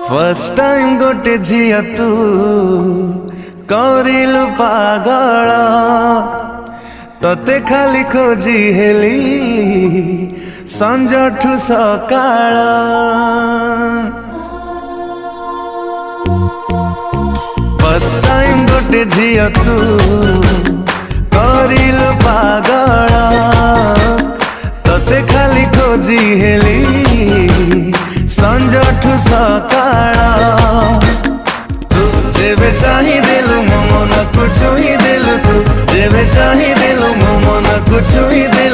First time गोटे झिया तू करिलु पागल तते खाली खोजी हेली संजठू सकाळ। फर्स्ट टाइम गोटे झिया तू करिलु पागल तते खाली खोजी हेली संजठू सकाळ। तू जेबे चाही देलु मो मन को छुई देलु, तू जेबे चाही देलु मो मन को छुई देलु।